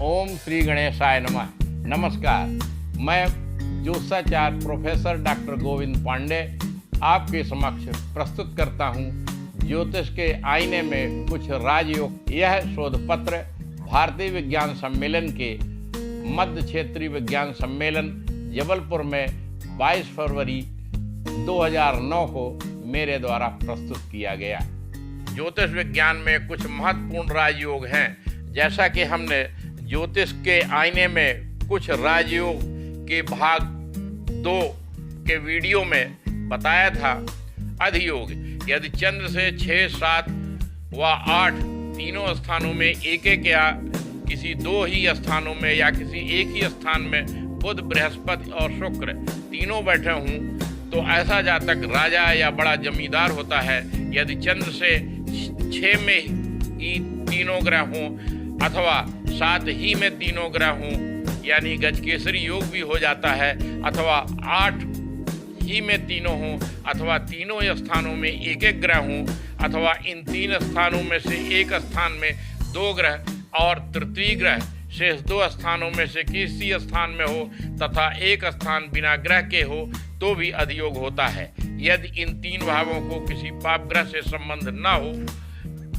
ओम श्री गणेशाय नमः। नमस्कार, मैं ज्योतिषाचार्य प्रोफेसर डॉक्टर गोविंद पांडे आपके समक्ष प्रस्तुत करता हूँ ज्योतिष के आईने में कुछ राजयोग। यह शोध पत्र भारतीय विज्ञान सम्मेलन के मध्य क्षेत्रीय विज्ञान सम्मेलन जबलपुर में 22 फरवरी 2009 को मेरे द्वारा प्रस्तुत किया गया। ज्योतिष विज्ञान में कुछ महत्वपूर्ण राजयोग हैं। जैसा कि हमने ज्योतिष के आईने में कुछ राजयोग के भाग 2 के वीडियो में बताया था। अधियोग, यदि चंद्र से 6, 7 व 8 तीनों स्थानों में एक या किसी 2 ही स्थानों में या किसी एक ही स्थान में बुध, बृहस्पति और शुक्र तीनों बैठे हों तो ऐसा जातक राजा या बड़ा जमींदार होता है। यदि चंद्र से 6 में ही तीनों ग्रह हों अथवा 7 ही में तीनों ग्रह हों, यानी गजकेसरी योग भी हो जाता है, अथवा 8 ही में तीनों हों, अथवा तीनों स्थानों में एक ग्रह हों, अथवा इन 3 स्थानों में से एक स्थान में 2 ग्रह और तृतीय ग्रह शेष 2 स्थानों में से किसी स्थान में हो तथा एक स्थान बिना ग्रह के हो तो भी अधियोग होता है। यदि इन 3 भावों को किसी पाप ग्रह से संबंध न हो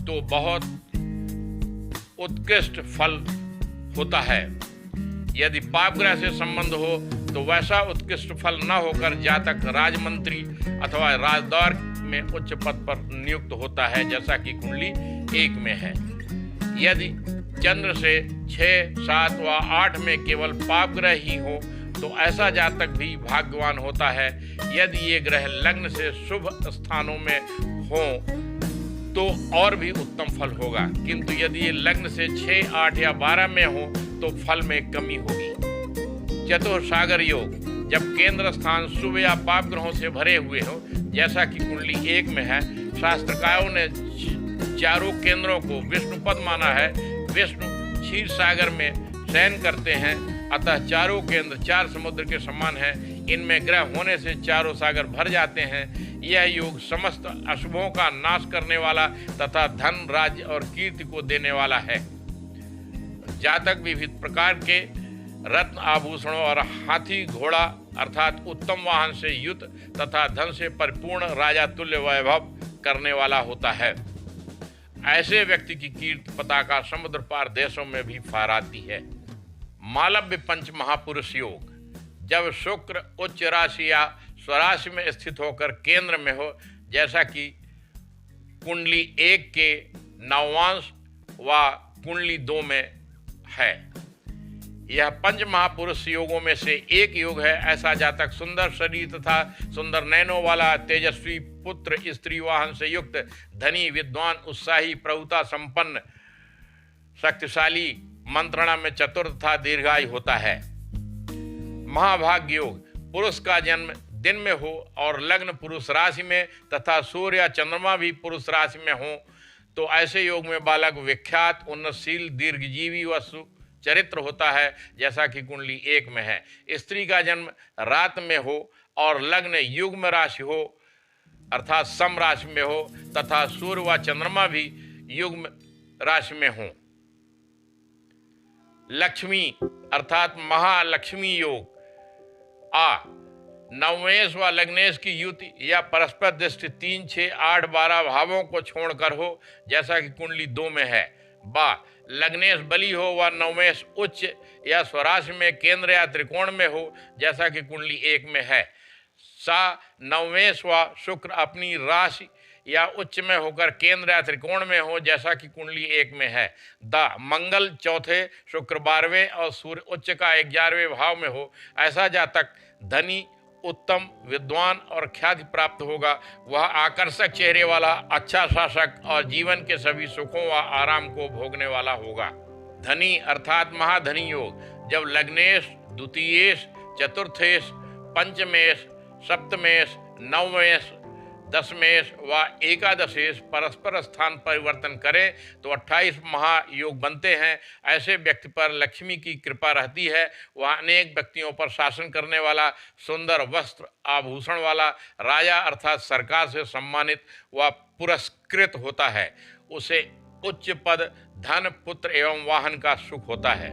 तो बहुत उत्कृष्ट फल होता है। यदि पाप ग्रह से संबंध हो तो वैसा उत्कृष्ट फल न होकर जातक राजमंत्री अथवा राजदौर में उच्च पद पर नियुक्त होता है, जैसा कि कुंडली 1 में है। यदि चंद्र से 6, 7 व 8 में केवल पाप ग्रह ही हो तो ऐसा जातक भी भाग्यवान होता है। यदि ये ग्रह लग्न से शुभ स्थानों में हों तो और भी उत्तम फल होगा, किंतु यदि ये लग्न से 6, 8 या 12 में हो तो फल में कमी होगी। चतुर्सागर योग, जब केंद्र स्थान शुभ या पाप ग्रहों से भरे हुए हो, जैसा कि कुंडली 1 में है। शास्त्रकारों ने चारों केंद्रों को विष्णुपद माना है। विष्णु क्षीर सागर में शयन करते हैं, अतः चारों केंद्र 4 समुद्र के समान है। इनमें ग्रह होने से चारों सागर भर जाते हैं। यह योग समस्त अशुभों का नाश करने वाला तथा धन, राज्य और कीर्ति को देने वाला है। जातक विविध प्रकार के रत्न आभूषणों और हाथी घोड़ा अर्थात उत्तम वाहन से युक्त तथा धन से परिपूर्ण राजा तुल्य वैभव करने वाला होता है। ऐसे व्यक्ति की कीर्ति पताका समुद्र पार देशों में भी फहराती है। मालव्य पंच महापुरुष योग, जब शुक्र उच्च राशि या स्वराशि में स्थित होकर केंद्र में हो, जैसा कि कुंडली 1 के नवांश व कुंडली 2 में है। यह पंच महापुरुष योगों में से एक योग है। ऐसा जातक सुंदर शरीर तथा सुंदर नयनों वाला, तेजस्वी पुत्र, स्त्री वाहन से युक्त, धनी, विद्वान, उत्साही, प्रभुता संपन्न, शक्तिशाली, मंत्रणा में चतुर तथा दीर्घायु होता है। महाभाग्य योग, पुरुष का जन्म दिन में हो और लग्न पुरुष राशि में तथा सूर्य या चंद्रमा भी पुरुष राशि में हो तो ऐसे योग में बालक विख्यात, उन्नतशील, दीर्घजीवी व चरित्र होता है, जैसा कि कुंडली 1 में है। स्त्री का जन्म रात में हो और लग्न युग्म राशि हो अर्थात सम राशि में हो तथा सूर्य व चंद्रमा भी युग्म राशि में हो। लक्ष्मी अर्थात महालक्ष्मी योग, नवमेश व लग्नेश की युति या परस्पर दृष्टि 3, 6, 8, 12 भावों को छोड़कर हो, जैसा कि कुंडली 2 में है। लग्नेश बली हो व नवमेश उच्च या स्वराशि में केंद्र या त्रिकोण में हो, जैसा कि कुंडली 1 में है। नवमेश व शुक्र अपनी राशि या उच्च में होकर केंद्र या त्रिकोण में हो, जैसा कि कुंडली 1 में है। मंगल चौथे, शुक्र 12वें और सूर्य उच्च का 11वें भाव में हो, ऐसा जातक धनी, उत्तम, विद्वान और ख्याति प्राप्त होगा। वह आकर्षक चेहरे वाला, अच्छा शासक और जीवन के सभी सुखों व आराम को भोगने वाला होगा। धनी अर्थात महाधनी योग, जब लग्नेश, द्वितीयेश, चतुर्थेश, पंचमेश, सप्तमेश, नवमेश, दशमेश व एकादशेश परस्पर स्थान परिवर्तन करें तो 28 महायोग बनते हैं। ऐसे व्यक्ति पर लक्ष्मी की कृपा रहती है। वह अनेक व्यक्तियों पर शासन करने वाला, सुंदर वस्त्र आभूषण वाला, राजा अर्थात सरकार से सम्मानित व पुरस्कृत होता है। उसे उच्च पद, धन, पुत्र एवं वाहन का सुख होता है।